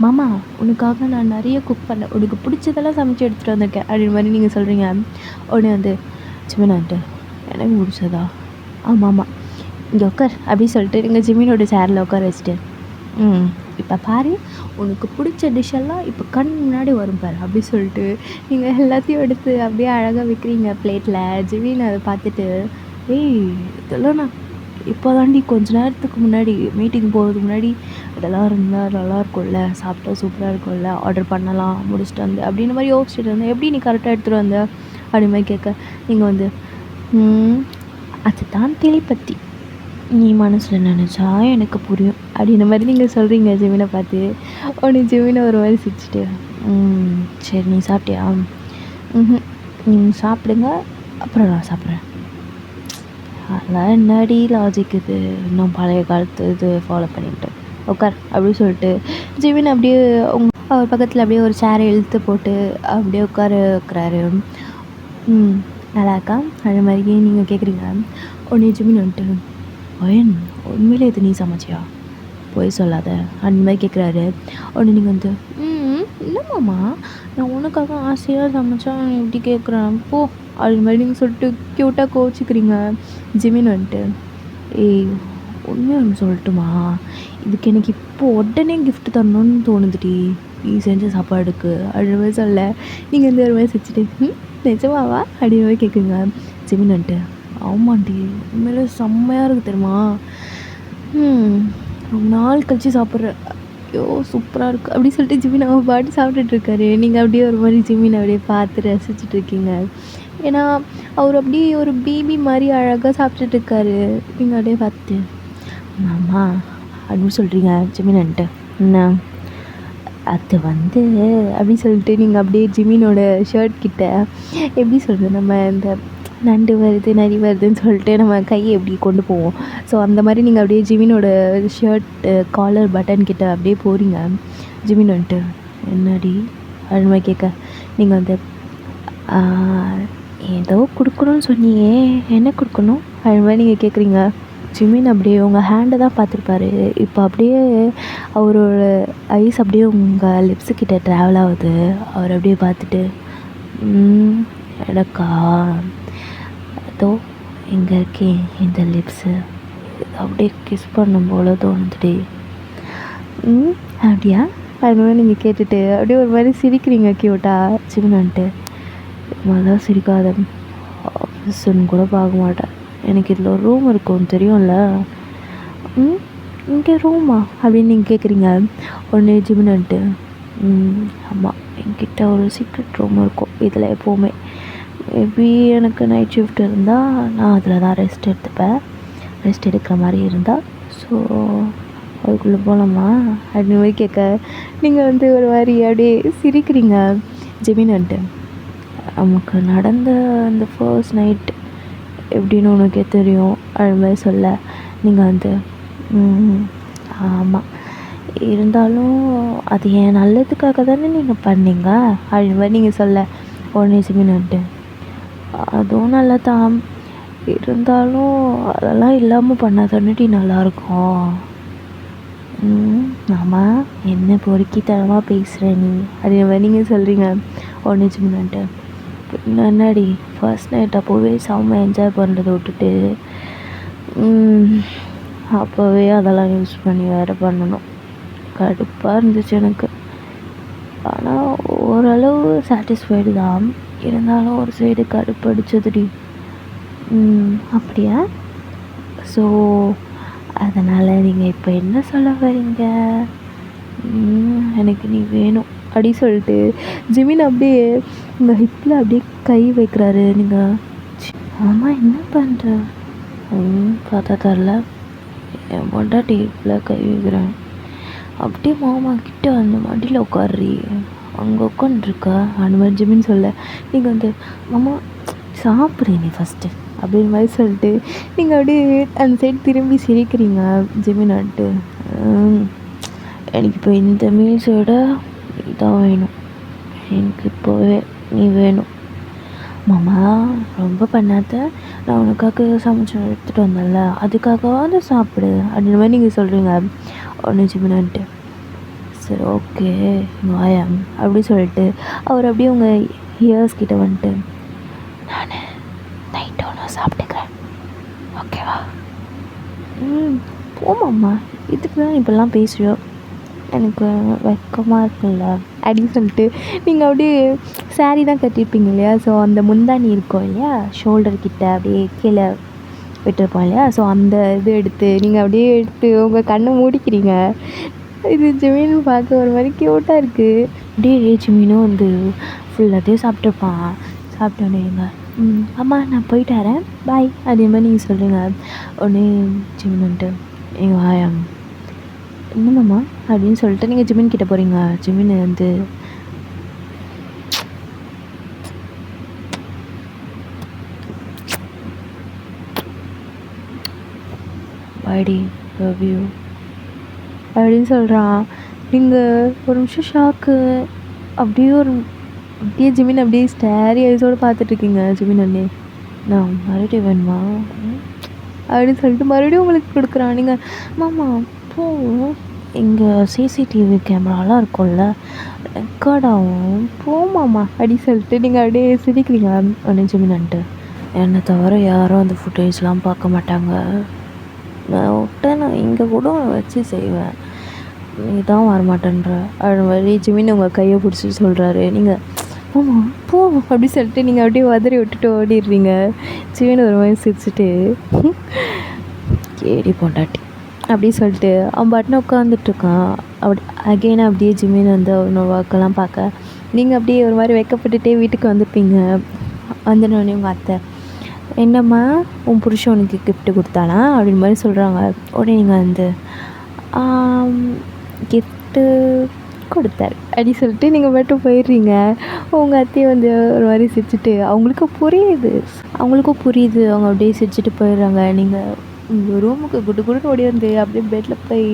மாமா உனக்காக நான் நிறைய குக் பண்ணேன், உனக்கு பிடிச்சதெல்லாம் சமைச்சு எடுத்துகிட்டு வந்திருக்கேன் அப்படின்ற மாதிரி நீங்கள் சொல்கிறீங்க. உடனே வந்து ஜிமினான்ட்டு எனக்கு பிடிச்சதா ஆமாம் இங்கே உட்கார் அப்படின்னு சொல்லிட்டு நீங்கள் ஜிமினோட சேரில் உட்கார வச்சுட்டு இப்போ பாரு உனக்கு பிடிச்ச டிஷ்ஷெல்லாம் இப்போ கண் முன்னாடி வரும் பாரு அப்படி சொல்லிட்டு நீங்கள் எல்லாத்தையும் எடுத்து அப்படியே அழகாக வைக்கிறீங்க பிளேட்டில். ஜிமின் அதை பார்த்துட்டு ஏய் இதெல்லாம் நான் இப்போ தாண்டி கொஞ்ச நேரத்துக்கு முன்னாடி மீட்டிங் போகிறதுக்கு முன்னாடி இதெல்லாம் இருந்தால் நல்லாயிருக்கும்ல, சாப்பிட்டா சூப்பராக இருக்கும்ல, ஆர்டர் பண்ணலாம் முடிச்சுட்டு வந்து அப்படின்ற மாதிரி யோசிச்சுட்டு இருந்தேன், எப்படி நீ கரெக்டாக எடுத்துகிட்டு வந்த அப்படி மாதிரி கேட்க நீங்கள் வந்து அதுதான் டெலிபதி, நீ மனசில் நினச்சா எனக்கு புரியும் அப்படின்ற மாதிரி நீங்கள் சொல்கிறீங்க ஜிமினை பார்த்து. உடனே ஜிமினை ஒரு மாதிரி சிரிச்சிட்டு சரி நீ சாப்பிட்டியா? நீங்கள் சாப்பிடுங்க அப்புறம் நான் சாப்பிட்றேன். அதெல்லாம் என்னடி லாஜிக் இது, இன்னும் பழைய காலத்து இது ஃபாலோ பண்ணிக்கிட்டு உட்கார் அப்படின்னு சொல்லிட்டு ஜிமின் அப்படியே அவர் பக்கத்தில் அப்படியே ஒரு சேரை இழுத்து போட்டு அப்படியே உட்கார வைக்கிறாரு. நல்லா இருக்கா அது மாதிரி நீங்கள் கேட்குறீங்க. உடனே ஜிமின் வந்துட்டு வயன் உண்மையிலே இது நீ சமைச்சியா, போய் சொல்லாத அந்த மாதிரி கேட்குறாரு. உடனே நீங்கள் வந்து இல்லைம்மாம்மா நான் உனக்காக ஆசையாக சமைச்சா எப்படி கேட்குறேன் போ அது மாதிரி நீங்கள் சொல்லிட்டு க்யூட்டாக கோச்சிக்கிறீங்க. ஜிமின் வந்துட்டு ஏய் உண்மையாக ஒன்று சொல்லட்டுமா, இதுக்கு எனக்கு இப்போது உடனே கிஃப்ட் தரணும்னு தோணுதுடி நீ செஞ்ச சாப்பாடுக்கு அப்படின்ற மாதிரி சொல்ல நீங்கள் வந்து ஒரு மாதிரி சிரிச்சிட்டு நிஜமாவா அப்படின்ற மாதிரி கேட்குங்க. ஜிமின் வந்துட்டு ஆமாண்டி உண்மையிலே செம்மையாக இருக்குது தெரியுமா, ரொம்ப நாள் கழிச்சு சாப்பிட்றேன், ஐயோ சூப்பராக இருக்குது அப்படி சொல்லிட்டு ஜிமின் அவன் பாட்டு சாப்பிட்டுட்ருக்காரு. நீங்கள் அப்படியே ஒரு மாதிரி ஜிமின் அப்படியே பார்த்து ரசிச்சுட்ருக்கீங்க. ஏன்னா அவர் அப்படியே ஒரு பேபி மாதிரி அழகாக சாப்பிட்டுட்ருக்காரு. நீங்கள் அப்படியே பார்த்துட்டு ஆமா அப்படின்னு சொல்கிறீங்க. ஜிமின்ட்டு என்ன அது வந்து அப்படின்னு சொல்லிட்டு நீங்கள் அப்படியே ஜிமினோட ஷர்ட் கிட்ட எப்படி சொல்கிறது, நம்ம இந்த நண்டு வருது நரி வருதுன்னு சொல்லிட்டு நம்ம கையை எப்படி கொண்டு போவோம், ஸோ அந்த மாதிரி நீங்கள் அப்படியே ஜிமினோட ஷர்ட் காலர் பட்டன் கிட்ட அப்படியே போகிறீங்க. ஜிமின் வந்துட்டு என்னடி அப்படின்னு மாதிரி கேட்க நீங்கள் வந்து ஏதோ கொடுக்கணும்னு சொன்னியே என்ன கொடுக்கணும் அது மாதிரி நீங்கள் கேட்குறீங்க. ஜிமின் அப்படியே உங்கள் ஹேண்டை தான் பார்த்துருப்பாரு. இப்போ அப்படியே அவரோட ஐஸ் அப்படியே உங்கள் லிப்ஸுக்கிட்ட ட்ராவல் ஆகுது. அவர் அப்படியே பார்த்துட்டு எனக்கா அதோ இங்கே இருக்கே இந்த லிப்ஸு அப்படியே கிஸ் பண்ணும் போல தோணுதுடி அப்படியா அது மாதிரி நீங்கள் கேட்டுட்டு அப்படியே ஒரு மாதிரி சிரிக்கிறீங்க க்யூட்டா. ஜிமின் வந்துட்டு முதல்ல சிரிக்காத ஆஃபீஸுன்னு கூட பார்க்க மாட்டேன், எனக்கு இதில் ஒரு ரூம் இருக்கும் தெரியும்ல, இங்கே ரூமா அப்படின்னு நீங்கள் கேட்குறீங்க. உடனே ஜிமின் வந்துட்டு ஆமாம் என்கிட்ட ஒரு சீக்ரெட் ரூம் இருக்கும் இதில் எப்போவுமே, மேபி எனக்கு நைட் ஷிஃப்ட் இருந்தால் நான் அதில் தான் ரெஸ்ட் எடுத்துப்பேன், ரெஸ்ட் எடுக்கிற மாதிரி இருந்தால், ஸோ அதுக்குள்ளே போகலாமா அப்படின்னு மாதிரி கேட்க நீங்கள் வந்து ஒரு மாதிரி அப்படியே சிரிக்கிறீங்க. ஜிமின் வந்துட்டு நமக்கு நடந்த அந்த ஃபர்ஸ்ட் நைட் எப்படின்னு உனக்கே தெரியும் அது மாதிரி சொல்ல நீங்கள் வந்து ஆமாம் இருந்தாலும் அது என் நல்லதுக்காக தானே நீங்கள் பண்ணீங்க அது மாதிரி நீங்கள் சொல்ல உடனே ஜிமின் வந்துட்டு அதுவும் நல்லா தான் இருந்தாலும் அதெல்லாம் இல்லாமல் பண்ணாதானடி நல்லாயிருக்கும். ஆமாம் என்ன பொறுக்கித்தனமாக பேசுகிற நீ அப்படின்ற மாதிரி நீங்கள் சொல்கிறீங்க. உடனே ஜிமின் வந்துட்டு என்னடி ஃபர்ஸ்ட் நைட் அப்போவே செம்ம என்ஜாய் பண்ணுறதை விட்டுட்டு அப்போவே அதெல்லாம் யூஸ் பண்ணி வேறு பண்ணணும், கடுப்பாக இருந்துச்சு எனக்கு. ஆனால் ஓரளவு சாட்டிஸ்ஃபைடு தான், இருந்தாலும் ஒரு சைடு கடுப்படிச்சதுடி. அப்படியா? ஸோ அதனால் நீங்கள் இப்போ என்ன சொல்ல வரீங்க? எனக்கு நீ வேணும் அப்படி சொல்லிட்டு ஜிமின் அப்படியே உங்கள் ஹிப்பில் அப்படியே கை வைக்கிறாரு. நீங்கள் ஆமா என்ன பண்ணுற? பார்த்தா தரல, என் பொண்டாட்டி ஹிப்பில் கை வைக்கிறேன். அப்படியே மாமா கிட்ட அந்த மடியில் உட்காடுறி, அங்கே உட்காந்துருக்கா அந்த மாதிரி ஜிமின் சொல்ல. நீங்கள் வந்து மாமா சாப்பிட்றீ நீ ஃபஸ்ட்டு அப்படின்ற மாதிரி சொல்லிட்டு நீங்கள் அப்படியே அந்த சைடு திரும்பி சிரிக்கிறீங்க ஜிமினான்ட்டு. எனக்கு இப்போ இந்த மீல்ஸோட இதான் வேணும், எனக்கு இப்போவே நீ வேணும். மாமா ரொம்ப பண்ணாத, நான் உனக்காக சமைச்சு எடுத்துகிட்டு வந்தேன்ல, அதுக்காகவாது சாப்பிடு அப்படின்ற மாதிரி நீங்கள் சொல்கிறீங்க ஒன்று ஜிமினான்ட்டு. சரி ஓகே வாயா அப்படி சொல்லிட்டு அவர் அப்படியே உங்கள் இயர்ஸ் கிட்ட வந்துட்டு, நான் நைட்டு ஒன்று சாப்பிட்டுக்கிறேன் ஓகேவா? போமாம்மா, இதுக்கு தான் இப்படிலாம் பேசுகிறோம், எனக்கு வெக்கமாக இருக்குல்ல அப்படின்னு சொல்லிட்டு நீங்கள் அப்படியே சாரீ தான் கட்டியிருப்பீங்க இல்லையா? ஸோ அந்த முந்தானி இருக்கும் இல்லையா ஷோல்டர் கிட்ட அப்படியே கீழே விட்டுருப்போம் இல்லையா? ஸோ அந்த இது எடுத்து நீங்கள் அப்படியே எடுத்து உங்கள் கண்ணை மூடிக்கிறீங்க. இது ஜிமின்னு பார்க்க ஒரு மாதிரி க்யூட்டாக இருக்குது. அப்படியே ஜிமினும் வந்து ஃபுல்லாத்தையும் சாப்பிட்ருப்பான். சாப்பிட்டோன்னேங்க அம்மா நான் போயிட்டு வரேன் பாய் அதே மாதிரி நீங்கள் சொல்கிறீங்க. உடனே ஜிமின்ட்டு எங்கள் வாயம் என்னம்மா அப்படின்னு சொல்லிட்டு நீங்கள் ஜிமின் கிட்டே போகிறீங்க. ஜிமின் வந்து பாய்டி லவ் யூ அப்படின்னு சொல்கிறான். நீங்கள் ஒரு நிமிஷம் ஷாக்கு, அப்படியே ஜிமின் அப்படியே ஸ்டேரி ஐஸோடு பார்த்துட்ருக்கீங்க. ஜிமின் அண்ணே நான் மறுபடியும் வேணுமா அப்படின்னு சொல்லிட்டு மறுபடியும் உங்களுக்கு கொடுக்குறான். நீங்கள் மாமா போ, இங்கே சிசிடிவி கேமராலாம் இருக்கும்ல ரெக்கார்ட் ஆகும், போமாம்மா அப்படி சொல்லிட்டு நீங்கள் அப்படியே சிரிக்கிறீங்க. அப்படின்னு ஜிமின்ட்டு என்னை தவிர யாரும் அந்த ஃபுட்டேஜ்லாம் பார்க்க மாட்டாங்க, நான் விட்ட நான் இங்கே கூட வச்சு செய்வேன், நீ தான் வரமாட்டேன்ற அது மாதிரி ஜிமின் உங்கள் கையை பிடிச்சி சொல்கிறாரு. நீங்கள் போமா போ அப்படி சொல்லிட்டு நீங்கள் அப்படியே உதறி விட்டுட்டு ஓடிடுறீங்க. ஜிமின் ஒரு மாதிரி சிரிச்சுட்டு கேடி பொண்டாட்டி அப்படி சொல்லிட்டு அவன் பாட்டுன்னு உட்காந்துட்ருக்கான். அப்படி அகெயின் அப்படியே ஜிமின் வந்து அவனோட ஒர்க்கெல்லாம் பார்க்க நீங்கள் அப்படியே ஒரு மாதிரி வைக்கப்பட்டுட்டே வீட்டுக்கு வந்துருப்பீங்க. வந்துடனே உங்கள் அத்தை என்னம்மா உன் புருஷன் உனக்கு கிஃப்ட்டு கொடுத்தானா அப்படின்னு மாதிரி சொல்கிறாங்க. உடனே நீங்கள் வந்து கிஃப்ட்டு கொடுத்தாரு அப்படி சொல்லிட்டு நீங்கள் மட்டும் போயிடுறீங்க. உங்கள் அத்தையை வந்து ஒரு மாதிரி சிரிச்சுட்டு அவங்களுக்கும் புரியுது அவங்க அப்படியே சிரிச்சுட்டு போயிடுறாங்க. நீங்கள் உங்கள் ரூமுக்கு குடுன்னு ஓடி வந்து அப்படியே பெட்டில் போய்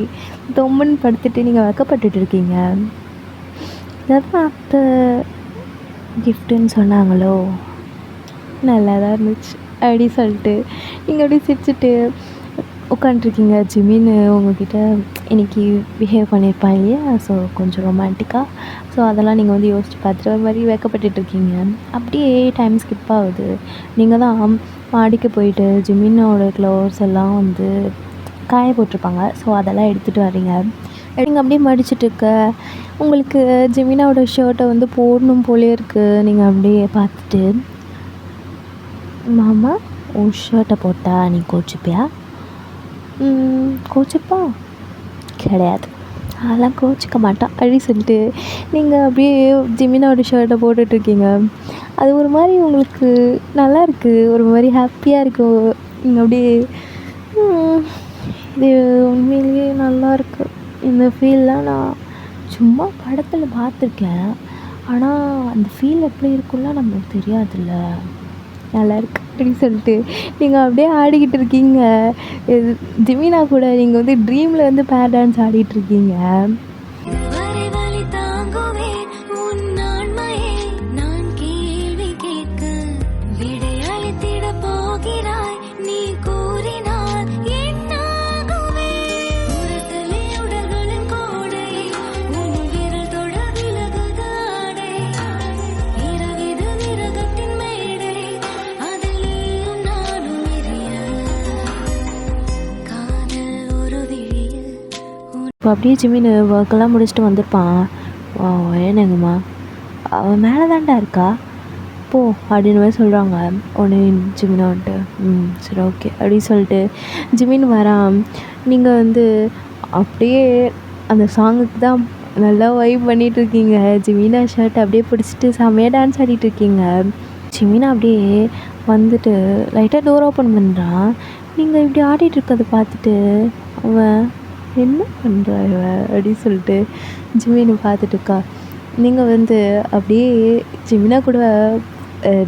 தொம்மன் படுத்துட்டு நீங்கள் வைக்கப்பட்டுட்டு இருக்கீங்க. இதான் அத்தை கிஃப்ட்டுன்னு சொன்னாங்களோ, நல்லா தான் இருந்துச்சு அப்படி சொல்லிட்டு நீங்கள் அப்படியே சிரிச்சுட்டு உட்காண்ட்ருக்கீங்க. ஜிமின் உங்கள்கிட்ட இன்றைக்கி பிஹேவ் பண்ணியிருப்பான் இல்லையா, ஸோ கொஞ்சம் ரொமான்டிக்காக. ஸோ அதெல்லாம் நீங்கள் வந்து யோசித்து பார்த்துட்டு ஒரு மாதிரி வைக்கப்பட்டுருக்கீங்க. அப்படியே டைம் ஸ்கிப் ஆகுது. நீங்கள் தான் மாடிக்கு போயிட்டு ஜிமினோட க்ளோத்ஸ் எல்லாம் வந்து காய போட்டிருப்பாங்க, ஸோ அதெல்லாம் எடுத்துகிட்டு வரீங்க. நீங்கள் அப்படியே மடிச்சிட்ருக்க உங்களுக்கு ஜிமினாவோட ஷர்ட்டை வந்து போடணும் போலே இருக்குது. நீங்கள் அப்படியே பார்த்துட்டு மாமா உன் ஷர்ட்டை போட்டால் நீ கோச்சிப்பியா? கோச்சிப்பா கிடையாது, அதெல்லாம் கோச்சிக்க மாட்டான் அப்படி சொல்லிட்டு நீங்கள் அப்படியே ஜிமினாவோட ஷர்ட்டை போட்டுட்ருக்கீங்க. அது ஒரு மாதிரி உங்களுக்கு நல்லா இருக்குது, ஒரு மாதிரி ஹாப்பியாக இருக்கும். நீங்கள் அப்படியே இது உண்மையிலேயே நல்லாயிருக்கு. இந்த ஃபீல்லாம் நான் சும்மா படத்தில் பார்த்துருக்கேன், ஆனால் அந்த ஃபீல் எப்படி இருக்குன்னா நம்மளுக்கு தெரியாதுல்ல, நல்லாயிருக்கு அப்படின்னு சொல்லிட்டு நீங்கள் அப்படியே ஆடிக்கிட்டு இருக்கீங்க. ஜிமினா கூட நீங்கள் வந்து ட்ரீமில் வந்து பேர் டான்ஸ் ஆடிட்டுருக்கீங்க. இப்போ அப்படியே ஜிமின் ஒர்க்கெல்லாம் முடிச்சுட்டு வந்திருப்பான். ஏனுங்கம்மா அவன் மேலே தான்டா இருக்கா, போ அப்படின்ற மாதிரி சொல்கிறாங்க. உடனே ஜிமினா வந்துட்டு சரி ஓகே அப்படின்னு சொல்லிட்டு ஜிமின் வரான். நீங்கள் வந்து அப்படியே அந்த சாங்குக்கு தான் நல்லா வைப் பண்ணிகிட்ருக்கீங்க. ஜிமினா ஷர்ட் அப்படியே பிடிச்சிட்டு செம்மையாக டான்ஸ் ஆடிட்டுருக்கீங்க. ஜிமினா அப்படியே வந்துட்டு லைட்டாக டோர் ஓப்பன் பண்ணுறான். நீங்கள் இப்படி ஆடிட்டுருக்கதை பார்த்துட்டு அவன் என்ன பண்ணுற இவ அப்படின்னு சொல்லிட்டு ஜிமினை பார்த்துட்டுருக்கா. நீங்கள் வந்து அப்படியே ஜிமினா கூட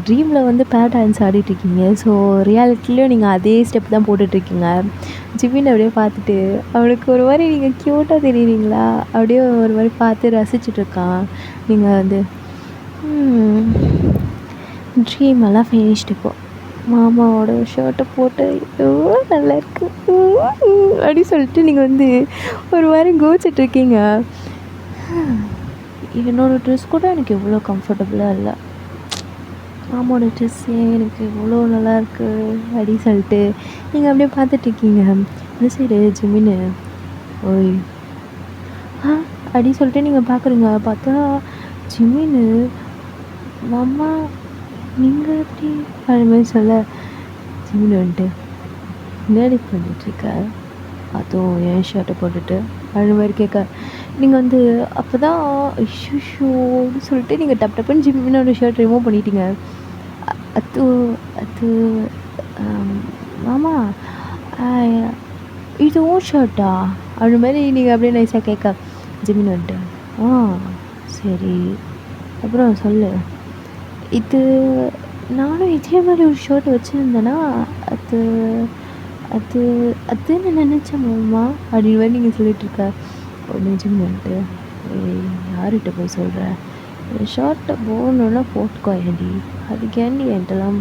ட்ரீமில் வந்து பேர் டான்ஸ் ஆடிட்டுருக்கீங்க. ஸோ ரியாலிட்டிலையும் நீங்கள் அதே ஸ்டெப் தான் போட்டுட்ருக்கீங்க. ஜிமின் அப்படியே பார்த்துட்டு அவனுக்கு ஒரு மாதிரி நீங்கள் க்யூட்டாக தெரியுறீங்களா அப்படியே ஒரு மாதிரி பார்த்து ரசிச்சுட்ருக்கான். நீங்கள் வந்து ட்ரீம் எல்லாம் ஃபினிஷ்டு. இப்போ மாமாவோட ஷர்ட்டை போட்டு எவ்வளோ நல்லா இருக்கு அப்படி சொல்லிட்டு நீங்கள் வந்து ஒரு மாதிரி கோச்சிட்ருக்கீங்க. என்னோடய ட்ரெஸ் கூட எனக்கு எவ்வளோ கம்ஃபர்டபுளாக இல்லை, மாமாவோட ட்ரெஸ்ஸே எனக்கு எவ்வளோ நல்லாயிருக்கு அப்படி சொல்லிட்டு நீங்கள் அப்படியே பார்த்துட்ருக்கீங்க. இந்த சைடு ஜிமின்னு ஓய் அப்படி சொல்லிட்டு நீங்கள் பார்க்குறீங்க. பார்த்தா ஜிமின்னு மாமா நீங்கள் எப்படி அது மாதிரி சொல்ல ஜிமின் வந்துட்டு முன்னாடி பண்ணிட்டுருக்க, அதுவும் என் ஷர்ட்டை போட்டுட்டு அது மாதிரி கேட்க. நீங்கள் வந்து அப்போ தான் இஷ்யூன்னு சொல்லிட்டு நீங்கள் டப்புன்னு ஜிமினோட ஷர்ட் ரிமூவ் பண்ணிட்டீங்க. அது அது மாமா இதுவும் ஷர்ட்டா அது மாதிரி நீங்கள் அப்படியே நைஸாக கேட்க. ஜிமின் வந்துட்டு சரி அப்புறம் சொல்லு, இது நானும் இதே மாதிரி ஒரு ஷர்ட் வச்சுருந்தேன்னா அது அது அதுன்னு நினச்சேன் மாமா அப்படின்னு மாதிரி நீங்கள் சொல்லிகிட்ருக்க. உடனே ஜிமின் வந்துட்டு யார்கிட்ட போய் சொல்கிற, ஷர்ட்டை போடணுன்னா போட்டுக்கோ ஏண்டி, அதுக்கு ஏண்டி என்கிட்டலாம்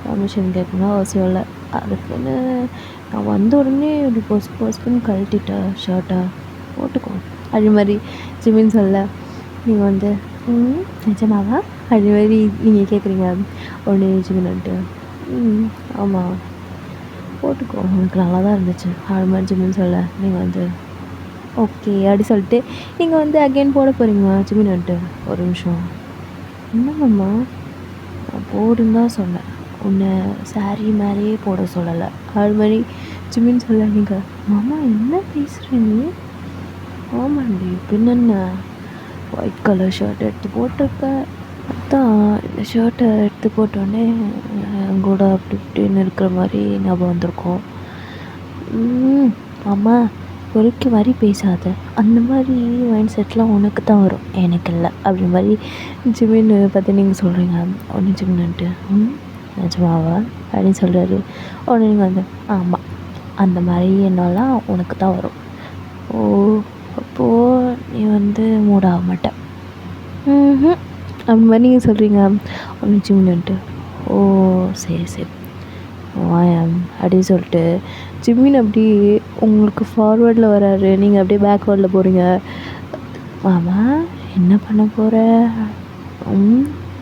பர்மிஷன் கேட்கணும் அவசியம் இல்லை. அதுக்குன்னு நான் வந்த உடனே இப்படி பொசுன்னு கழட்டிட்டேன் ஷர்ட்டை, போட்டுக்கோ அது மாதிரி ஜிமின் சொல்ல. நீங்கள் வந்து நிஜமாவா அது மாதிரி நீங்கள் கேட்குறீங்க. உடனே ஜிமின் வந்துட்டு ஆமாம் போட்டுக்கோ உனக்கு நல்லா தான் இருந்துச்சு அது மாதிரி ஜிமின் சொல்ல. நீங்கள் வந்து ஓகே அப்படி சொல்லிட்டு நீங்கள் வந்து அகெயின் போட போகிறீங்க. ஜிமின் வந்துட்டு ஒரு நிமிஷம் என்னம்மா நான் போடுன்னு தான் சொன்னேன், உன்னை சாரீ மேலேயே போட சொல்லலை அது மாதிரி ஜிமின் சொல்ல. நீங்கள் மாமா என்ன பேசுகிற நீ, ஆமாண்டி பின்னென்ன ஒயிட் கலர் ஷர்ட் எடுத்து போட்டிருக்கேன், அதான் இந்த ஷர்ட்டை எடுத்து போட்டோடனே கூட அப்படி இப்படின்னு இருக்கிற மாதிரி ஞாபகம் வந்திருக்கும். அம்மா பொறுக்கி மாதிரி பேசாத, அந்த மாதிரி மைண்ட் செட்லாம் உனக்கு தான் வரும் எனக்கு இல்லை அப்படி மாதிரி ஜிமின் பற்றி நீங்கள் சொல்கிறீங்க. உடனே ஜிமின் வந்துட்டு நிஜமாவா அப்படின்னு சொல்கிறாரு. உடனே நீங்கள் வந்து ஆமாம் அந்த மாதிரி எண்ணெல்லாம் உனக்கு தான் வரும். ஓ அப்போது நீ வந்து மூடாக மாட்டேன் அப்படி மாதிரி நீங்கள் சொல்கிறீங்க. ஒன்று ஜிமின் வந்துட்டு ஓ சரி சரி வாயம் அப்படின்னு சொல்லிட்டு ஜிமின் அப்படி உங்களுக்கு ஃபார்வேர்டில் வராரு, நீங்கள் அப்படியே பேக்வேர்டில் போகிறீங்க. மாமா என்ன பண்ண போகிற,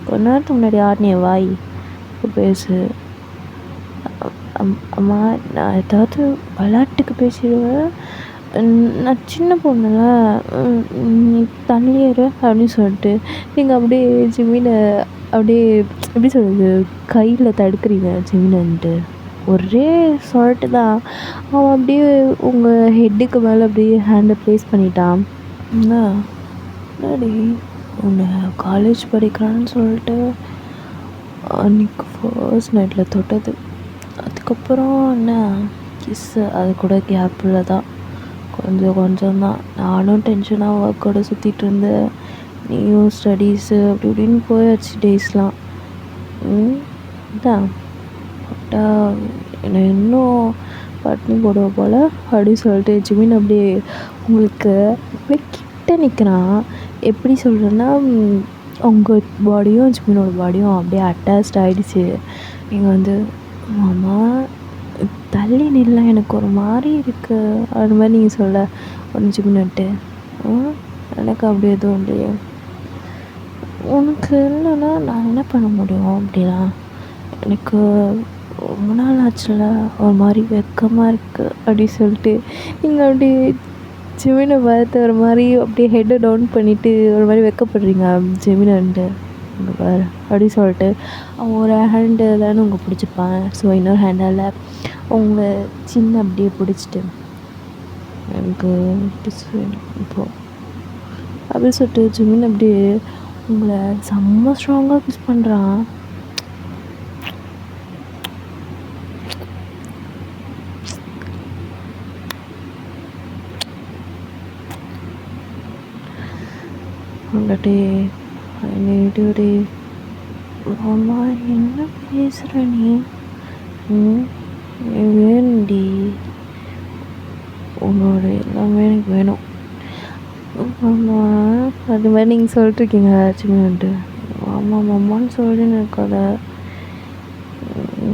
கொஞ்ச நேரத்துக்கு முன்னாடி ஆடினிய வாய் பேசு. அம்மா நான் ஏதாவது விளையாட்டுக்கு பேசிடுவேன், நான் சின்ன பொண்ணுல நீ தள்ளியேறு அப்படின்னு சொல்லிட்டு நீங்கள் அப்படியே ஜிமினை அப்படியே எப்படி சொல்கிறது கையில் தடுக்கிறீங்க. ஜிமின் வந்துட்டு ஒரே சொல்லிட்டு தான் அவன் அப்படியே உங்கள் ஹெட்டுக்கு மேலே அப்படியே ஹேண்டை ப்ளேஸ் பண்ணிட்டான். என்னடி உன்னை காலேஜ் படிக்கிறான்னு சொல்லிட்டு அன்றைக்கி ஃபர்ஸ்ட் நைட்டில் தொட்டது, அதுக்கப்புறம் என்ன கிஸ்ஸு, அது கூட கேப்பில் தான் கொஞ்சம் தான். நானும் டென்ஷனாக ஒர்க்கோடு சுற்றிட்டு இருந்தேன், நீயும் ஸ்டடீஸு அப்படி இப்படின்னு போயாச்சு டேஸ்லாம். அதான் பட்டா என்னை இன்னும் பட்னி போடுவ போல் அப்படின்னு சொல்லிட்டு ஜிமின் அப்படியே உங்களுக்கு அப்படியே கிட்ட நிற்கிறான். எப்படி சொல்கிறேன்னா உங்கள் பாடியும் ஜிமினோட பாடியும் அப்படியே அட்டாச்ட் ஆகிடுச்சு. நீங்கள் வந்து மாமா தள்ளி நில்ல எனக்கு ஒரு மாதிரி இருக்குது அது மாதிரி நீங்கள் சொல்ல. ஒரு ஜிமின் வந்துட்டு எனக்கு அப்படி எதுவும் இல்லையே, உனக்கு இல்லைன்னா நான் என்ன பண்ண முடியும் அப்படிலாம், எனக்கு ரொம்ப நாள் ஆச்சுல ஒரு மாதிரி வெக்கமாக இருக்குது அப்படி சொல்லிட்டு நீங்கள் அப்படியே ஜிமினை பார்த்து ஒரு மாதிரி அப்படியே ஹெட்டை டவுன் பண்ணிவிட்டு ஒரு மாதிரி வெக்கப்படுறீங்க. ஜிமின் வந்துட்டு இங்கே பாரு அப்படி சொல்லிட்டு அவன் ஒரு ஹேண்டு தானே உங்கள் பிடிச்சிப்பான். ஸோ இன்னொரு ஹேண்டால் உங்களை சின்ன அப்படியே பிடிச்சிட்டு எனக்கு கிஸ் வேணும் இப்போது அப்படின்னு சொல்லிட்டு ஜிமின் அப்படியே உங்களை செம்ம ஸ்ட்ராங்காக கிஸ் பண்ணுறான். வந்துட்டு என்னடி மாமா என்ன பேசுகிற நீ? வேணும்டி, உன்னோட எல்லாமே எனக்கு வேணும். ஆமாம் அது மாதிரி நீங்கள் சொல்லிட்டுருக்கீங்க சின்னன்ட்டு. ஆமாம் மாமான்னு சொல்லிட்டு இருக்காத,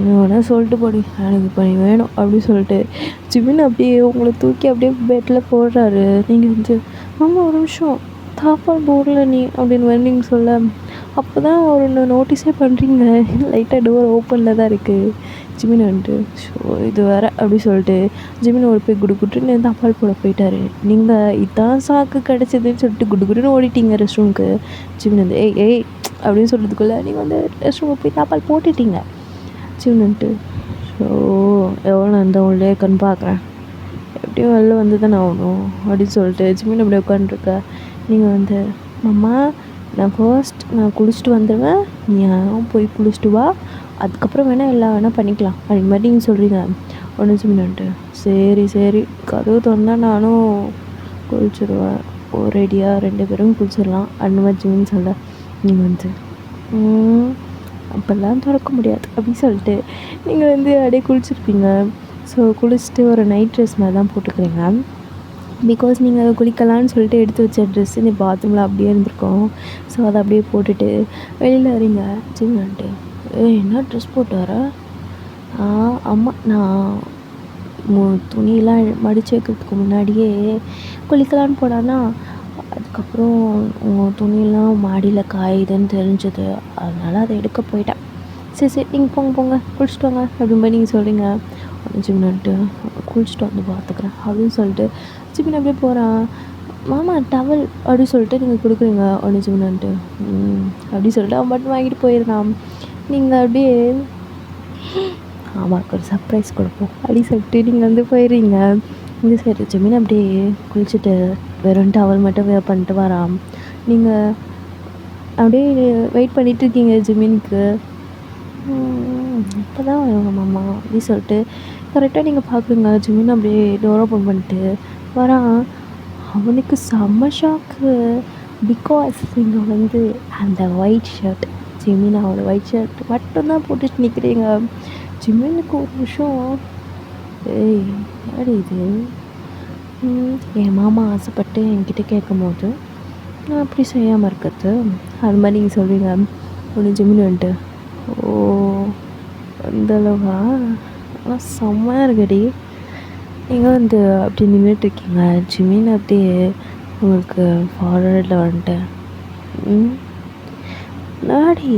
வேணால் சொல்லிட்டு போடி, எனக்கு இப்போ நீ வேணும் அப்படின்னு சொல்லிட்டு ஜிமின் அப்படியே உங்களை தூக்கி அப்படியே பெட்டில் போடுறாரு. நீங்கள் வந்து ஆமாம் ஒரு நிமிஷம் தாப்பால் போடல நீ அப்படின்னு வந்து நீங்கள் சொல்ல, அப்போ தான் ஒரு நோட்டீஸே பண்ணுறீங்க லைட்டாக டோர் ஓப்பனில் தான் இருக்குது. ஜிமின் வந்துட்டு ஸோ இது வேறு அப்படி சொல்லிட்டு ஜிமின் ஒரு போய் குடுக்குட்டுன்னு தாப்பால் போட போயிட்டாரு. நீங்கள் இதான் சாக்கு கிடச்சிதுன்னு சொல்லிட்டு குடுக்குட்டுன்னு ஓடிட்டீங்க ரெஸ்ட் ரூமுக்கு. ஜிமின் வந்து ஏய் அப்படின்னு சொல்கிறதுக்குள்ளே நீங்கள் வந்து ரெஸ்ட் ரூமுக்கு போய் தாப்பால் போட்டுட்டீங்க. ஜிமின் வந்துட்டு ஸோ எவ்வளோ நான் இந்த உள்ளே கண் பார்க்குறேன், எப்படியும் வெளில வந்து தான் நான் ஆகணும் அப்படின்னு சொல்லிட்டு ஜிமின் அப்படி உட்காந்துருக்க. நீங்கள் வந்து மாமா நான் குளிச்சுட்டு வந்துடுவேன், நீ போய் குளிச்சுட்டு வா, அதுக்கப்புறம் வேணால் எல்லாம் வேணால் பண்ணிக்கலாம் அப்படி மாதிரி நீங்கள் சொல்கிறீங்க. ஒன்று ஜிமின்ட்டு சரி கதவு திறந்தால் நானும் குளிச்சுடுவேன், ஒரேடியாக 2 பேரும் குளிச்சிடலாம் அந்த மாதிரி ஜிமின் சொல்ல. நீங்கள் வந்து அப்போல்லாம் திறக்க முடியாது அப்படின்னு சொல்லிட்டு நீங்கள் வந்து அப்படியே குளிச்சுருப்பீங்க. ஸோ குளிச்சுட்டு ஒரு நைட் ட்ரெஸ் மாதிரி தான் போட்டுக்கிறீங்க. பிகாஸ் நீங்கள் குளிக்கலான்னு சொல்லிட்டு எடுத்து வச்ச ட்ரெஸ்ஸு இந்த பாத்ரூமில் அப்படியே இருந்திருக்கோம். ஸோ அதை அப்படியே போட்டுட்டு வெளியில் வரீங்க. சின்னன்ட்டு என்ன ட்ரெஸ் போட்டு வர? ஆமாம் நான் துணியெலாம் மடித்து வைக்கிறதுக்கு முன்னாடியே குளிக்கலான்னு போனான்னா அதுக்கப்புறம் உங்கள் துணியெல்லாம் மாடியில் காயுதுன்னு தெரிஞ்சது, அதனால் அதை எடுக்க போயிட்டேன். சரி நீங்கள் போங்க குளிச்சுட்டு வாங்க அப்படின்னு மாதிரி நீங்கள் சொல்கிறீங்க. ஜிமின்ட்டு குளிச்சுட்டு வந்து பார்த்துக்குறேன் அப்படின்னு சொல்லிட்டு ஜிமின் அப்படியே போகிறான். மாமா டவல் அப்படின்னு சொல்லிட்டு நீங்கள் கொடுக்குறீங்க. ஒன்று ஜிமின்ட்டு அப்படின்னு சொல்லிட்டு அவன் மட்டும் வாங்கிட்டு போயிடுறான். நீங்கள் அப்படியே ஆமாம் ஒரு சர்ப்ரைஸ் கொடுப்போம் அப்படின்னு சொல்லிட்டு நீங்கள் வந்து போயிடுறீங்க. இந்த சரி ஜிமின் அப்படியே குளிச்சுட்டு வெறும் டவல் மட்டும் வேர் பண்ணிட்டு வரான். நீங்கள் அப்படியே வெயிட் பண்ணிகிட்டு இருக்கீங்க ஜிமினுக்கு. இப்போ தான் வருவாங்க மாமா அப்படின்னு சொல்லிட்டு கரெக்டாக நீங்கள் பார்க்குறீங்க. ஜிமின் அப்படியே டோர் ஓப்பன் பண்ணிட்டு வரான். அவனுக்கு செம்ம ஷாக்கு. பிகாஸ் நீங்கள் வந்து அந்த ஒயிட் ஷர்ட் ஜிமின் அவனோட ஒயிட் ஷர்ட் மட்டும்தான் போட்டுட்டு நிற்கிறீங்க. ஜிமினுக்கு ஒரு நிமிஷம் யார் இது, என் மாமா ஆசைப்பட்டு என்கிட்ட கேட்கும் போது நான் அப்படி செய்யாமல் இருக்கிறது அது மாதிரி நீங்கள் சொல்கிறீங்க. ஒன்று ஜிமின் வந்துட்டு ஓ அந்தளவா ஆனால் செம்மையாக இருக்கடி. நீங்கள் வந்து அப்படி நின்றுட்டுருக்கீங்க. ஜிமின் அப்படியே உங்களுக்கு ஃபார்வர்டில் வந்துட்டேன். நாடி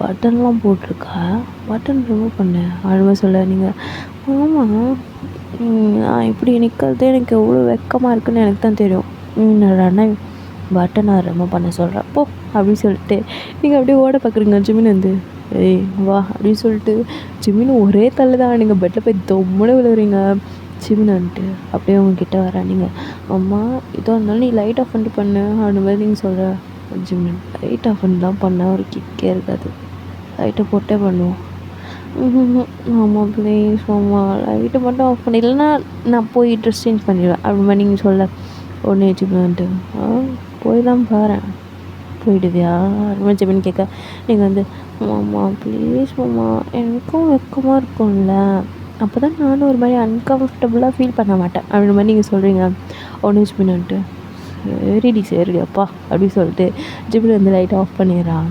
பட்டன்லாம் போட்டிருக்கா, பட்டன் ரிமூவ் பண்ண அழுவ சொல்ல. நீங்கள் ஆமாம் நான் இப்படி நிற்கிறது எனக்கு எவ்வளோ வெக்கமாக இருக்குன்னு எனக்கு தான் தெரியும். நான் பட்டனை ரிமூவ் பண்ண சொல்கிறேன் போ அப்படின்னு சொல்லிட்டு நீங்கள் அப்படியே ஓட பார்க்குறீங்க. ஜிமின் வந்து வா அப்படின்னு சொல்லிட்டு ஜிமின் ஒரே தள்ளு தான். நீங்கள் பெட்டில் போய் தொம்முன்னு விழுவுறீங்க. ஜிமின் வந்துட்டு அப்படியே உங்ககிட்ட வர. நீங்கள் அம்மா இதோ இருந்தாலும் நீ லைட் ஆஃப் பண்ணிட்டு பண்ணு அந்த மாதிரி நீங்கள் சொல்கிற. ஜிமின் லைட் ஆஃப் பண்ணி தான் பண்ண ஒரு கிக்கே இருக்காது, லைட்டை போட்டே பண்ணுவோம். ஆமாம் ப்ளீஸ் ஆமா லைட்டை மட்டும் ஆஃப் பண்ணி, இல்லைன்னா நான் போய் ட்ரெஸ் சேஞ்ச் பண்ணிடுவேன் அப்படி மாதிரி நீங்கள் சொல்ல. உடனே ஜிமின் வந்துட்டு போய் தான் பாரு போயிடுவியா அது ஜிமின் கேட்க. நீங்கள் வந்து மாமா ப்ளீஸ் மாமா எனக்கும் வெக்கமாக இருக்கும்ல, அப்போ தான் நானும் ஒரு மாதிரி அன்கம்ஃபர்டபுளாக ஃபீல் பண்ண மாட்டேன் அப்படின்ற மாதிரி நீங்கள் சொல்கிறீங்க. ஒன்று ஜிமின் வந்துட்டு சரிடி அப்பா அப்படின்னு சொல்லிட்டு ஜிமின் வந்து லைட் ஆஃப் பண்ணிடுறான்.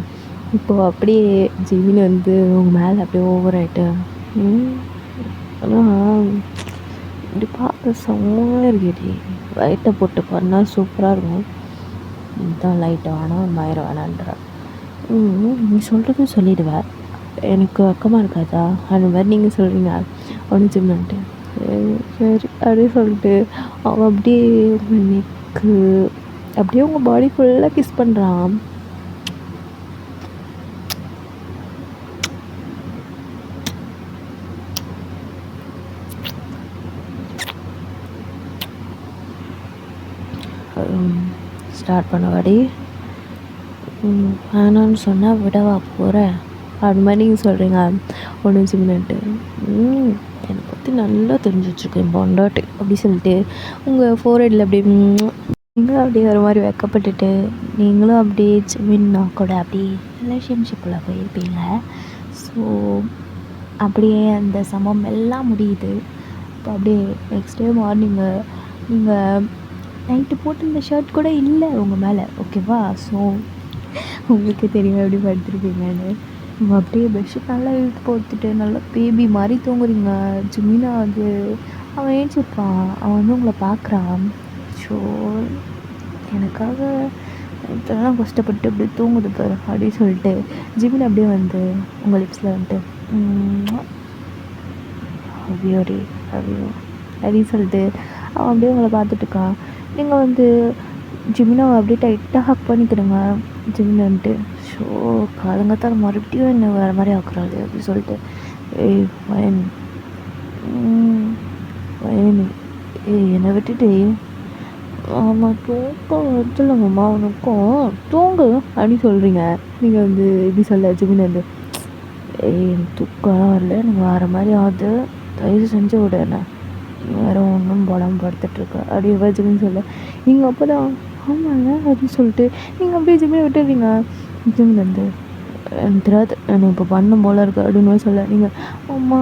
இப்போது அப்படியே ஜிமின் வந்து உங்கள் மேலே அப்படியே ஓவர் ஆகிட்டு ஆனால் இப்படி பார்க்க செம்மையாக இருக்கேடி, லைட்டை போட்டு பண்ணால் சூப்பராக இருக்கும். இதுதான் லைட் வேணாம் மயிரம் வேணான்ற நீ சொல்கிறதும் சொல்லிடுவேன், எனக்கு வெக்கமாக இருக்காதா அந்த மாதிரி நீங்கள் சொல்கிறீங்க. ஒன்று ஜிம்னான்ட்டு சரி அப்படின்னு சொல்லிட்டு அவன் அப்படியே உங்கள் நெக்கு அப்படியே உங்கள் பாடி ஃபுல்லாக கிஸ் பண்ணுறான். ஸ்டார்ட் பண்ணவாடி வேணான்னு சொன்னால் விடவா போகிறேன் அது மாதிரி நீங்கள் சொல்கிறீங்க ஒன்று சிம்னன்ட்டு என்னை பற்றி நல்லா தெரிஞ்சு வச்சுருக்கேன் பொண்டாட்டி அப்படி சொல்லிட்டு உங்கள் ஃபோர்ஹெட்டில் அப்படி நீங்களும் அப்படியே ஒரு மாதிரி வெக்கப்பட்டுட்டு நீங்களும் அப்படியே ஜிமின்னா கூட அப்படியே ரிலேஷன்ஷிப்பில் போயிருப்பீங்க. ஸோ அப்படியே அந்த சமம் எல்லாம் முடியுது. இப்போ அப்படியே நெக்ஸ்ட் டே மார்னிங்கு நீங்கள் நைட்டு போட்டிருந்த ஷர்ட் கூட இல்லை உங்கள் மேலே, ஓகேவா? ஸோ உங்களுக்கே தெரியும் எப்படி படுத்துருப்பீங்கன்னு. நீங்கள் அப்படியே பெட்ஷீட் நல்லா இழுத்து போட்டுட்டு நல்லா பேபி மாதிரி தூங்குறீங்க. ஜிமினா வந்து அவன் ஏஞ்சிருப்பான், அவன் வந்து உங்களை பார்க்குறான். ஸோ எனக்காக இப்போலாம் கஷ்டப்பட்டு அப்படி தூங்குது பாரு அப்படின்னு சொல்லிட்டு ஜிமின் அப்படியே வந்து உங்கள் லிப்ஸில் வந்துட்டு அப்படியோடி அப்படின்னு சொல்லிட்டு அவன் அப்படியே உங்களை பார்த்துட்ருக்கான். நீங்கள் வந்து ஜிமினாவை அப்படியே டைட்டாக ஹக் பண்ணிக்கிறேங்க ஜிமின் வந்துட்டு. ஸோ காலங்கத்தால் மறுபடியும் என்ன வேறு மாதிரி ஆக்குறாரு அப்படின்னு சொல்லிட்டு வயன் என்னை விட்டுட்டு ஆமாம் தூக்கம் வருதுலங்கம்மா உனக்கும் தூங்கு அப்படின்னு சொல்கிறீங்க. நீங்கள் வந்து எப்படி சொல்ல ஜிமின் வந்து தூக்கம் வரல எனக்கு வேறு மாதிரி ஆகுது, தயவு செஞ்சு விட என்ன வேறு ஒன்றும் போடாமல் படுத்துட்ருக்க அப்படி ஜிமின் சொல்ல நீங்கள் அப்போ தான் ஆமாங்க அப்படின்னு சொல்லிட்டு நீங்கள் அப்படியே ஜிமினை விட்டுடுறீங்க. ஜிமின் வந்து எனக்கு தெரியாது எனக்கு இப்போ பண்ணும் போல் இருக்குது அப்படின்னு சொல்ல நீங்கள் அம்மா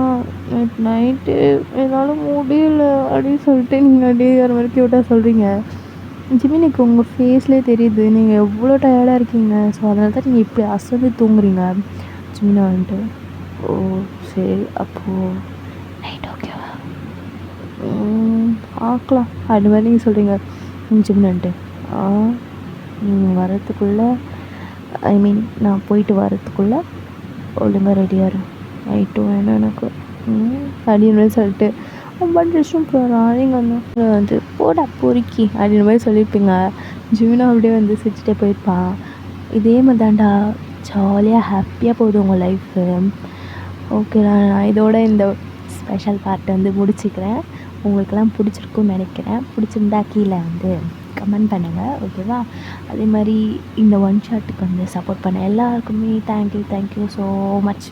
நைட்டு என்னால் முடியல அப்படின்னு சொல்லிட்டு நீங்கள் அப்படியே வேறு மாதிரி க்யூட்டாக சொல்கிறீங்க. ஜிமினுக்கு உங்கள் ஃபேஸ்லேயே தெரியுது நீங்கள் எவ்வளோ டயர்டாக இருக்கீங்க. ஸோ அதனால தான் நீங்கள் இப்படி அசந்து தூங்குறீங்க ஜிமினா வந்துட்டு. ஓ சரி அப்போது நைட் ஓகேவா பார்க்கலாம் அது மாதிரி நீங்கள் சொல்கிறீங்க ஜிமினான்ட்டு. நீங்கள் வரத்துக்குள்ளே நான் போயிட்டு வரத்துக்குள்ளே ஒழுங்காக ரெடியாக இருக்கும் நைட்டும் வேணும் எனக்கு அப்படின்னு சொல்லிட்டு ரொம்ப ரெஸ்ட்ரூம் போகிறான். நீங்கள் வந்து போடா பொறுக்கி அப்படின்ற மாதிரி சொல்லியிருப்பீங்க. ஜிமினா அப்படியே வந்து சிரிச்சுட்டே போயிருப்பான். இதே மாதிரி தாண்டா ஜாலியாக ஹாப்பியாக போகுது உங்கள் லைஃபு. ஓகே நான் இதோட இந்த ஸ்பெஷல் பார்ட்டை வந்து முடிச்சுக்கிறேன். உங்களுக்கெல்லாம் பிடிச்சிருக்குன்னு நினைக்கிறேன். பிடிச்சிருந்தா கீழே வந்து கமெண்ட் பண்ணுங்கள், ஓகேவா? அதே மாதிரி இந்த ஒன் ஷாட்டுக்கு வந்து சப்போர்ட் பண்ண எல்லாருக்குமே தேங்க்யூ ஸோ மச்.